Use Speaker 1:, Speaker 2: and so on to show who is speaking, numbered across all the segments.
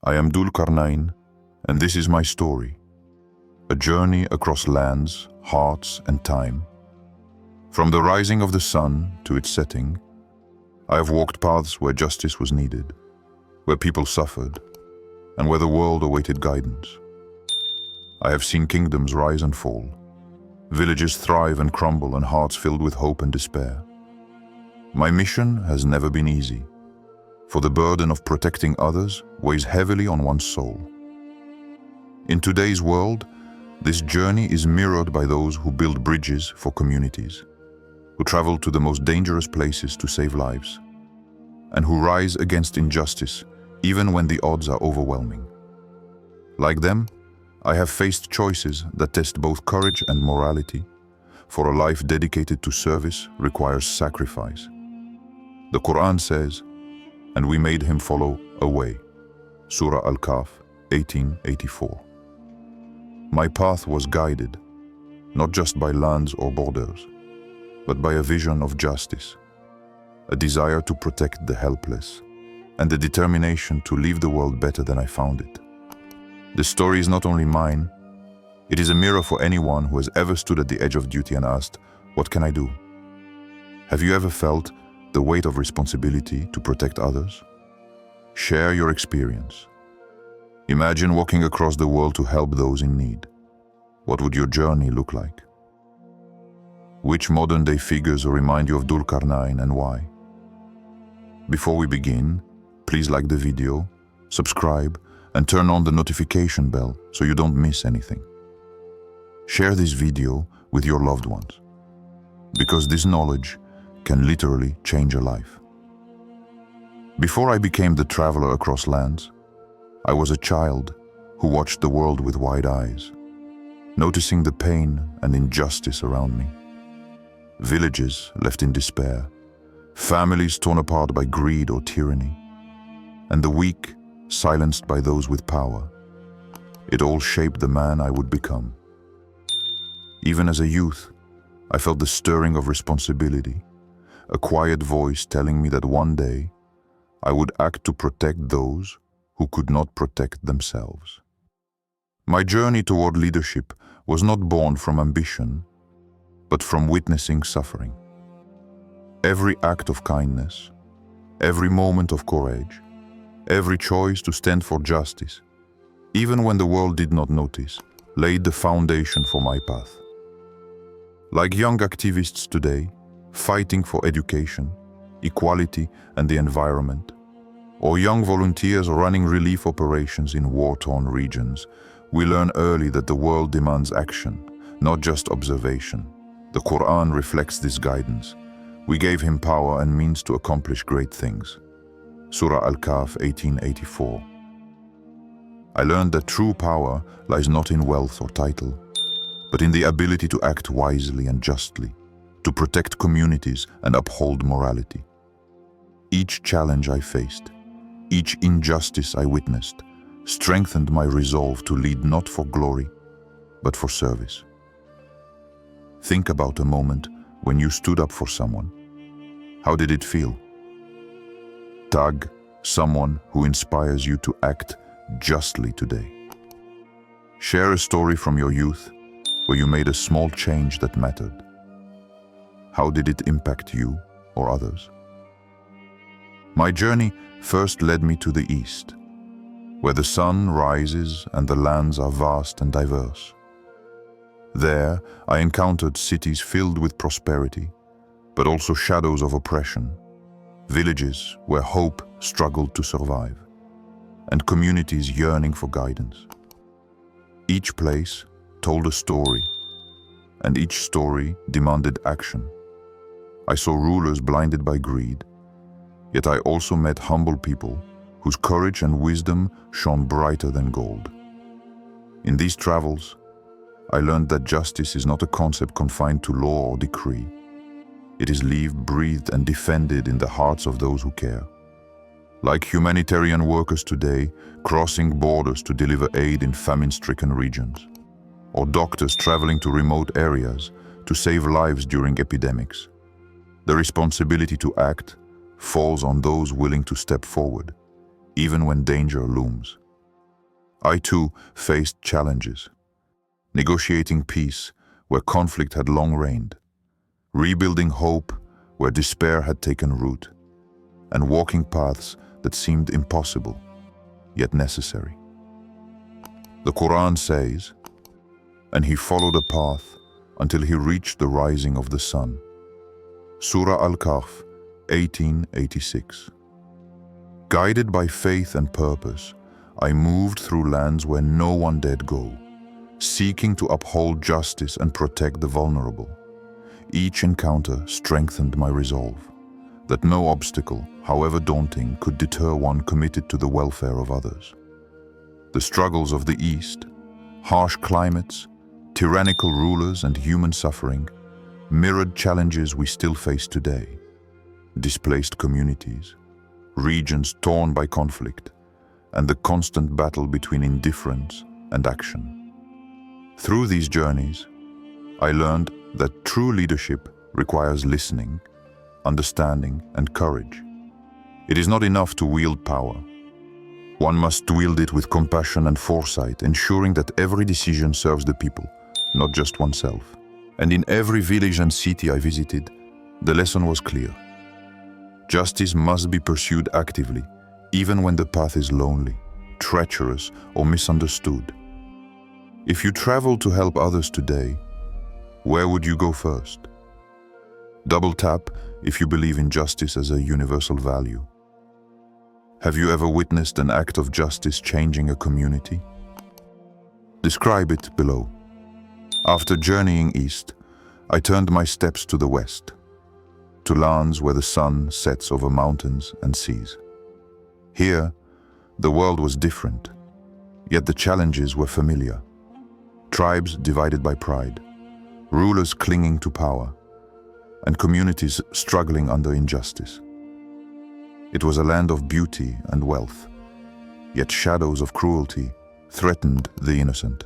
Speaker 1: I am Dhul-Qarnayn, and this is my story, a journey across lands, hearts, and time. From the rising of the sun to its setting, I have walked paths where justice was needed, where people suffered, and where the world awaited guidance. I have seen kingdoms rise and fall, villages thrive and crumble, and hearts filled with hope and despair. My mission has never been easy, for the burden of protecting others weighs heavily on one's soul. In today's world, this journey is mirrored by those who build bridges for communities, who travel to the most dangerous places to save lives, and who rise against injustice even when the odds are overwhelming. Like them, I have faced choices that test both courage and morality, for a life dedicated to service requires sacrifice. The Qur'an says, "And we made him follow a way." Surah Al-Kahf, 1884. My path was guided, not just by lands or borders, but by a vision of justice, a desire to protect the helpless, and the determination to leave the world better than I found it. This story is not only mine, it is a mirror for anyone who has ever stood at the edge of duty and asked, "What can I do?" Have you ever felt the weight of responsibility to protect others? Share your experience. Imagine walking across the world to help those in need. What would your journey look like? Which modern-day figures remind you of Dhul-Qarnayn and why? Before we begin, please like the video, subscribe, and turn on the notification bell so you don't miss anything. Share this video with your loved ones, because this knowledge can literally change a life. Before I became the traveler across lands, I was a child who watched the world with wide eyes, noticing the pain and injustice around me. Villages left in despair, families torn apart by greed or tyranny, and the weak silenced by those with power. It all shaped the man I would become. Even as a youth, I felt the stirring of responsibility, a quiet voice telling me that one day I would act to protect those who could not protect themselves. My journey toward leadership was not born from ambition, but from witnessing suffering. Every act of kindness, every moment of courage, every choice to stand for justice, even when the world did not notice, laid the foundation for my path. Like young activists today, fighting for education, equality, and the environment, or young volunteers running relief operations in war-torn regions, we learn early that the world demands action, not just observation. The Qur'an reflects this guidance. We gave him power and means to accomplish great things. Surah Al-Kahf, 1884. I learned that true power lies not in wealth or title, but in the ability to act wisely and justly, to protect communities and uphold morality. Each challenge I faced, each injustice I witnessed, strengthened my resolve to lead not for glory, but for service. Think about a moment when you stood up for someone. How did it feel? Tag someone who inspires you to act justly today. Share a story from your youth where you made a small change that mattered. How did it impact you or others? My journey first led me to the east, where the sun rises and the lands are vast and diverse. There, I encountered cities filled with prosperity, but also shadows of oppression, villages where hope struggled to survive, and communities yearning for guidance. Each place told a story, and each story demanded action. I saw rulers blinded by greed, yet I also met humble people whose courage and wisdom shone brighter than gold. In these travels, I learned that justice is not a concept confined to law or decree. It is lived, breathed, and defended in the hearts of those who care. Like humanitarian workers today, crossing borders to deliver aid in famine-stricken regions, or doctors traveling to remote areas to save lives during epidemics. The responsibility to act falls on those willing to step forward, even when danger looms. I too faced challenges. Negotiating peace where conflict had long reigned, rebuilding hope where despair had taken root, and walking paths that seemed impossible, yet necessary. The Quran says, "And he followed a path until he reached the rising of the sun." Surah Al-Kahf, 1886. Guided by faith and purpose, I moved through lands where no one dared go, seeking to uphold justice and protect the vulnerable. Each encounter strengthened my resolve that no obstacle, however daunting, could deter one committed to the welfare of others. The struggles of the East, harsh climates, tyrannical rulers, and human suffering mirrored challenges we still face today. Displaced communities, regions torn by conflict, and the constant battle between indifference and action. Through these journeys, I learned that true leadership requires listening, understanding, and courage. It is not enough to wield power. One must wield it with compassion and foresight, ensuring that every decision serves the people, not just oneself. And in every village and city I visited, the lesson was clear. Justice must be pursued actively, even when the path is lonely, treacherous, or misunderstood. If you travel to help others today, where would you go first? Double tap if you believe in justice as a universal value. Have you ever witnessed an act of justice changing a community? Describe it below. After journeying east, I turned my steps to the west, to lands where the sun sets over mountains and seas. Here, the world was different, yet the challenges were familiar. Tribes divided by pride, rulers clinging to power, and communities struggling under injustice. It was a land of beauty and wealth, yet shadows of cruelty threatened the innocent.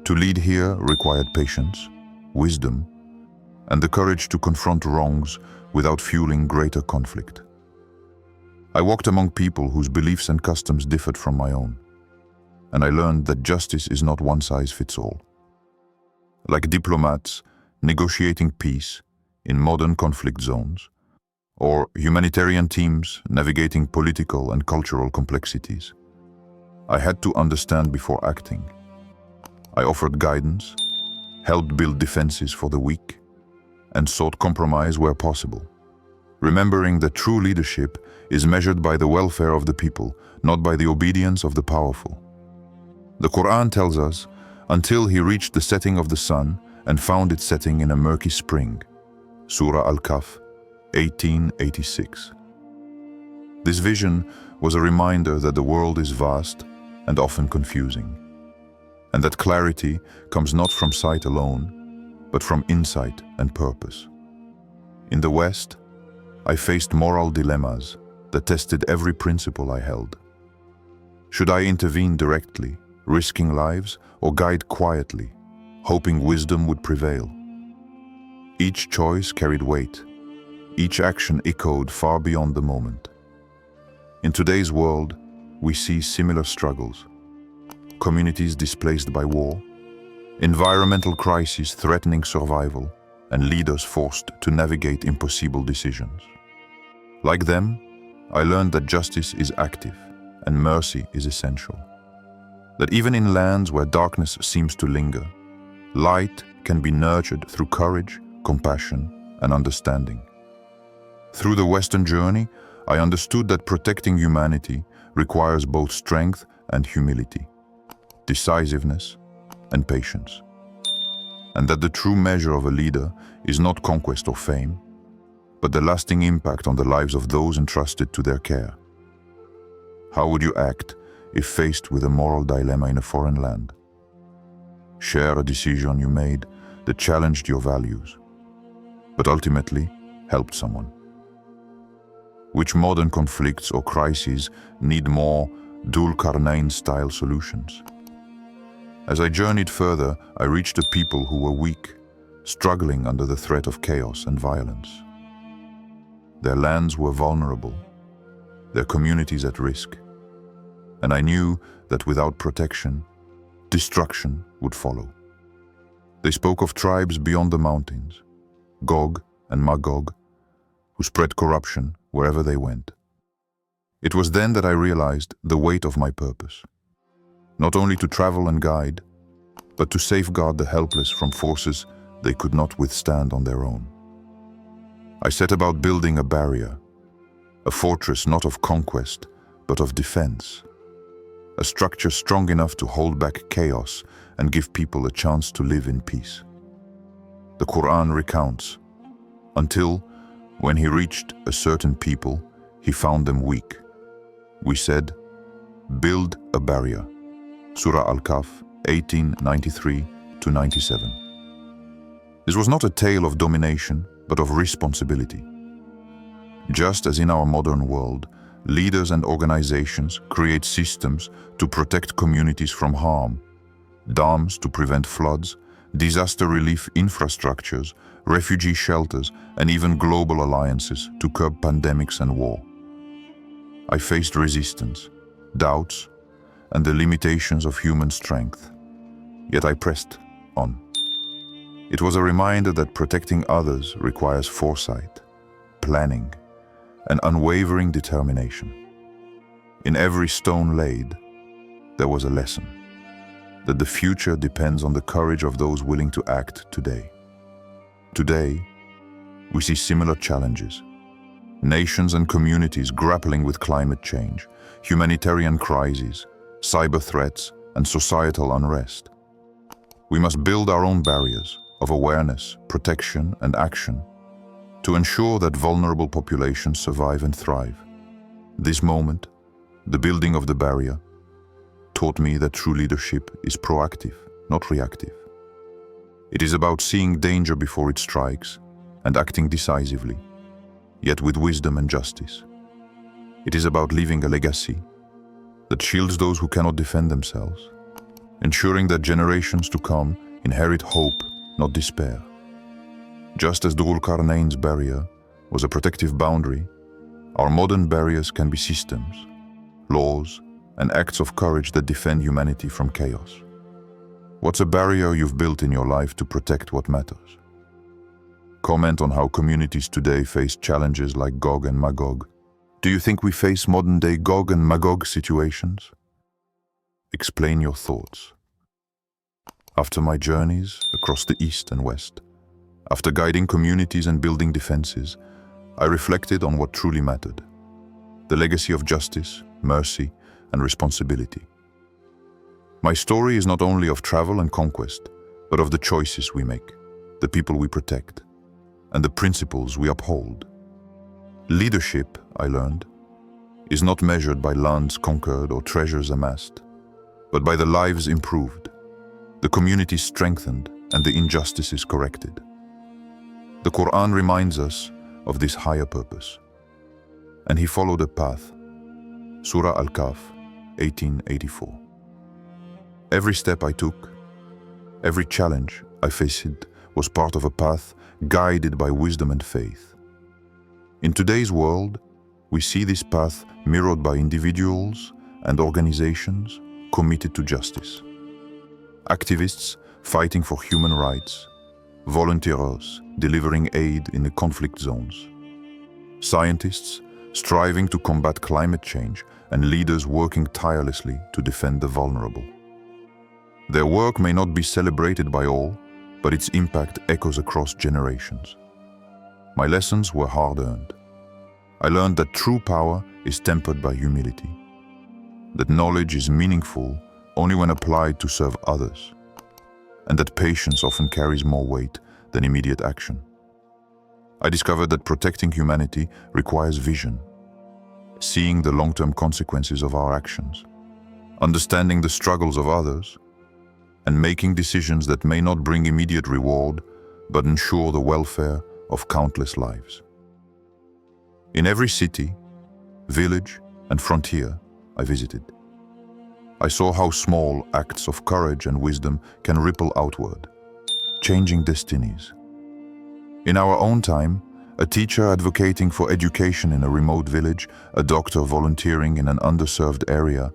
Speaker 1: To lead here required patience, wisdom, and the courage to confront wrongs without fueling greater conflict. I walked among people whose beliefs and customs differed from my own, and I learned that justice is not one size fits all. Like diplomats negotiating peace in modern conflict zones, or humanitarian teams navigating political and cultural complexities, I had to understand before acting. I offered guidance, helped build defenses for the weak, and sought compromise where possible, remembering that true leadership is measured by the welfare of the people, not by the obedience of the powerful. The Quran tells us, until he reached the setting of the sun and found it setting in a murky spring. Surah Al-Kahf, 1886. This vision was a reminder that the world is vast and often confusing, and that clarity comes not from sight alone, but from insight and purpose. In the West, I faced moral dilemmas that tested every principle I held. Should I intervene directly, risking lives, or guide quietly, hoping wisdom would prevail? Each choice carried weight. Each action echoed far beyond the moment. In today's world, we see similar struggles. Communities displaced by war, environmental crises threatening survival, and leaders forced to navigate impossible decisions. Like them, I learned that justice is active and mercy is essential. That even in lands where darkness seems to linger, light can be nurtured through courage, compassion, and understanding. Through the Western journey, I understood that protecting humanity requires both strength and humility, decisiveness and patience, and that the true measure of a leader is not conquest or fame, but the lasting impact on the lives of those entrusted to their care. How would you act if faced with a moral dilemma in a foreign land? Share a decision you made that challenged your values, but ultimately helped someone. Which modern conflicts or crises need more Dhul-Qarnayn style solutions? As I journeyed further, I reached a people who were weak, struggling under the threat of chaos and violence. Their lands were vulnerable, their communities at risk, and I knew that without protection, destruction would follow. They spoke of tribes beyond the mountains, Gog and Magog, who spread corruption wherever they went. It was then that I realized the weight of my purpose, not only to travel and guide, but to safeguard the helpless from forces they could not withstand on their own. I set about building a barrier, a fortress not of conquest, but of defense, a structure strong enough to hold back chaos and give people a chance to live in peace. The Qur'an recounts, until, when he reached a certain people, he found them weak. We said, build a barrier. Surah Al-Kahf, 1893-97. This was not a tale of domination, but of responsibility. Just as in our modern world, leaders and organizations create systems to protect communities from harm, dams to prevent floods, disaster relief infrastructures, refugee shelters, and even global alliances to curb pandemics and war. I faced resistance, doubts, and the limitations of human strength. Yet I pressed on. It was a reminder that protecting others requires foresight, planning, and unwavering determination. In every stone laid, there was a lesson, that the future depends on the courage of those willing to act today. Today, we see similar challenges. Nations and communities grappling with climate change, humanitarian crises, cyber threats, and societal unrest. We must build our own barriers of awareness, protection, and action to ensure that vulnerable populations survive and thrive. This moment, the building of the barrier, taught me that true leadership is proactive, not reactive. It is about seeing danger before it strikes and acting decisively, yet with wisdom and justice. It is about leaving a legacy that shields those who cannot defend themselves, ensuring that generations to come inherit hope, not despair. Just as Dhul-Qarnayn's barrier was a protective boundary, our modern barriers can be systems, laws, and acts of courage that defend humanity from chaos. What's a barrier you've built in your life to protect what matters? Comment on how communities today face challenges like Gog and Magog. Do you think we face modern-day Gog and Magog situations? Explain your thoughts. After my journeys across the East and West, after guiding communities and building defenses, I reflected on what truly mattered: the legacy of justice, mercy, and responsibility. My story is not only of travel and conquest, but of the choices we make, the people we protect, and the principles we uphold. Leadership, I learned, is not measured by lands conquered or treasures amassed, but by the lives improved, the communities strengthened, and the injustices corrected. The Qur'an reminds us of this higher purpose, and he followed a path. Surah Al-Kahf, 1884. Every step I took, every challenge I faced was part of a path guided by wisdom and faith. In today's world, we see this path mirrored by individuals and organizations committed to justice. Activists fighting for human rights, volunteers delivering aid in the conflict zones, scientists striving to combat climate change, and leaders working tirelessly to defend the vulnerable. Their work may not be celebrated by all, but its impact echoes across generations. My lessons were hard-earned. I learned that true power is tempered by humility, that knowledge is meaningful only when applied to serve others, and that patience often carries more weight than immediate action. I discovered that protecting humanity requires vision, seeing the long-term consequences of our actions, understanding the struggles of others, and making decisions that may not bring immediate reward, but ensure the welfare of countless lives. In every city, village, and frontier I visited, I saw how small acts of courage and wisdom can ripple outward, changing destinies. In our own time, a teacher advocating for education in a remote village, a doctor volunteering in an underserved area,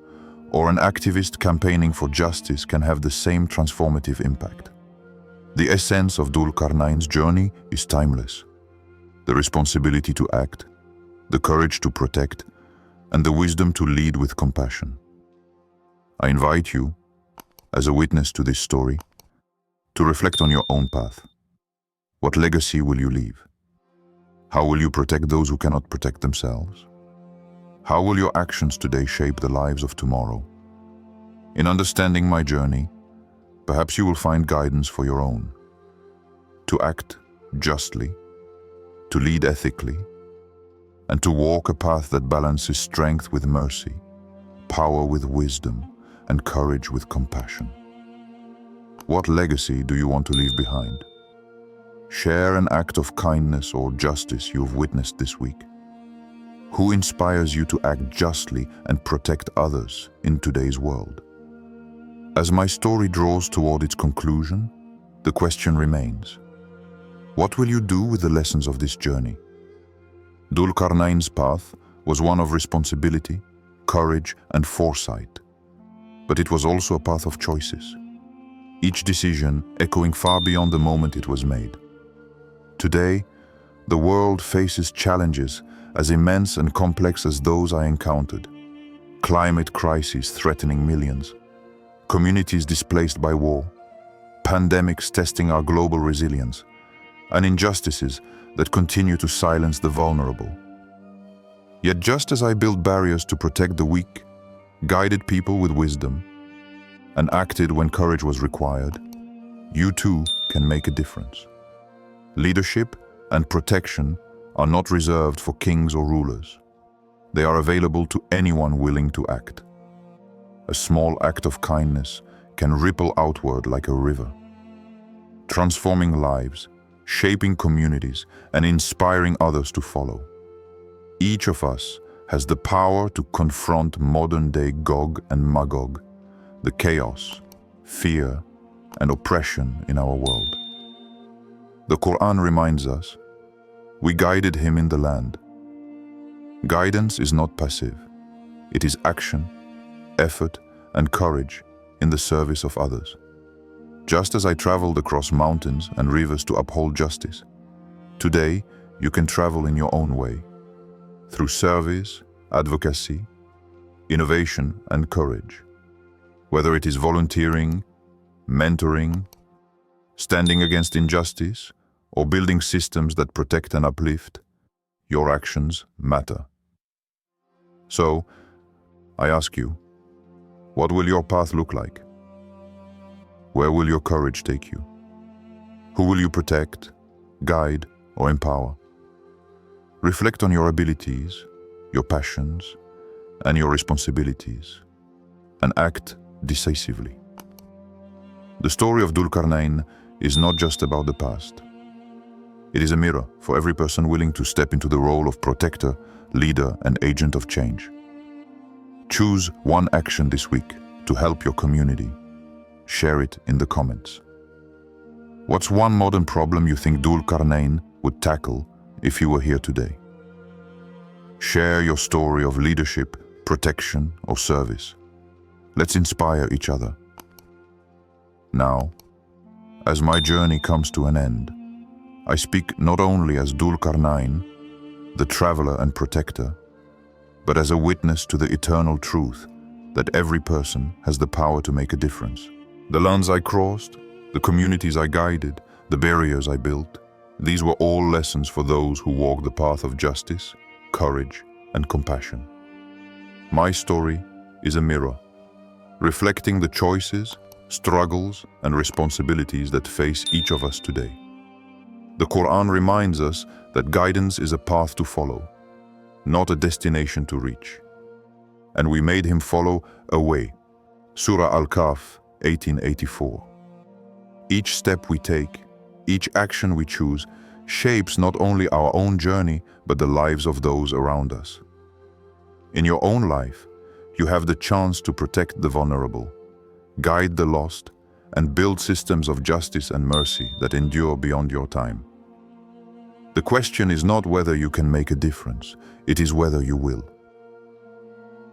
Speaker 1: or an activist campaigning for justice can have the same transformative impact. The essence of Dhul-Qarnayn's journey is timeless. The responsibility to act, the courage to protect, and the wisdom to lead with compassion. I invite you, as a witness to this story, to reflect on your own path. What legacy will you leave? How will you protect those who cannot protect themselves? How will your actions today shape the lives of tomorrow? In understanding my journey, perhaps you will find guidance for your own. To act justly, to lead ethically, and to walk a path that balances strength with mercy, power with wisdom, and courage with compassion. What legacy do you want to leave behind? Share an act of kindness or justice you have witnessed this week. Who inspires you to act justly and protect others in today's world? As my story draws toward its conclusion, the question remains: what will you do with the lessons of this journey? Dhul-Qarnayn's path was one of responsibility, courage, and foresight. But it was also a path of choices, each decision echoing far beyond the moment it was made. Today, the world faces challenges as immense and complex as those I encountered. Climate crises threatening millions, communities displaced by war, pandemics testing our global resilience, and injustices that continue to silence the vulnerable. Yet just as I built barriers to protect the weak, guided people with wisdom, and acted when courage was required, you too can make a difference. Leadership and protection are not reserved for kings or rulers. They are available to anyone willing to act. A small act of kindness can ripple outward like a river, transforming lives, shaping communities, and inspiring others to follow. Each of us has the power to confront modern-day Gog and Magog, the chaos, fear, and oppression in our world. The Qur'an reminds us, "We guided him in the land." Guidance is not passive. It is action, effort, and courage in the service of others. Just as I traveled across mountains and rivers to uphold justice, today you can travel in your own way, through service, advocacy, innovation, and courage. Whether it is volunteering, mentoring, standing against injustice, or building systems that protect and uplift, your actions matter. So, I ask you, what will your path look like? Where will your courage take you? Who will you protect, guide, or empower? Reflect on your abilities, your passions, and your responsibilities, and act decisively. The story of Dhul-Qarnayn is not just about the past. It is a mirror for every person willing to step into the role of protector, leader, and agent of change. Choose one action this week to help your community. Share it in the comments. What's one modern problem you think Dhul-Qarnayn would tackle if you were here today? Share your story of leadership, protection, or service. Let's inspire each other. Now, as my journey comes to an end, I speak not only as Dhul-Qarnayn, the traveler and protector, but as a witness to the eternal truth that every person has the power to make a difference. The lands I crossed, the communities I guided, the barriers I built, these were all lessons for those who walk the path of justice, courage, and compassion. My story is a mirror, reflecting the choices, struggles, and responsibilities that face each of us today. The Quran reminds us that guidance is a path to follow, not a destination to reach. And we made him follow a way. Surah Al-Kahf, 1884. Each step we take, each action we choose, shapes not only our own journey, but the lives of those around us. In your own life, you have the chance to protect the vulnerable, guide the lost, and build systems of justice and mercy that endure beyond your time. The question is not whether you can make a difference, it is whether you will.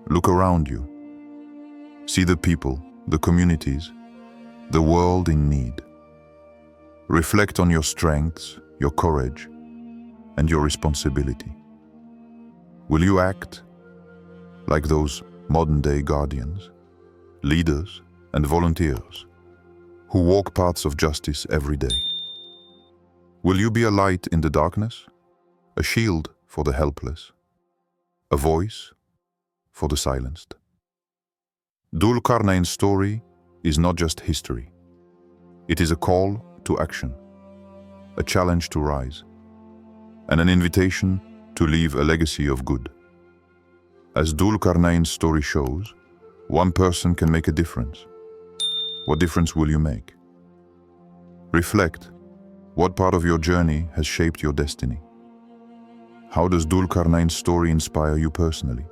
Speaker 1: Look around you. See the people, the communities, the world in need. Reflect on your strengths, your courage, and your responsibility. Will you act like those modern-day guardians, leaders, and volunteers who walk paths of justice every day? Will you be a light in the darkness, a shield for the helpless, a voice for the silenced? Dhul-Qarnayn's story is not just history. It is a call to action, a challenge to rise, and an invitation to leave a legacy of good. As Dhul-Qarnayn's story shows, one person can make a difference. What difference will you make? Reflect. What part of your journey has shaped your destiny? How does Dhul-Qarnayn's story inspire you personally?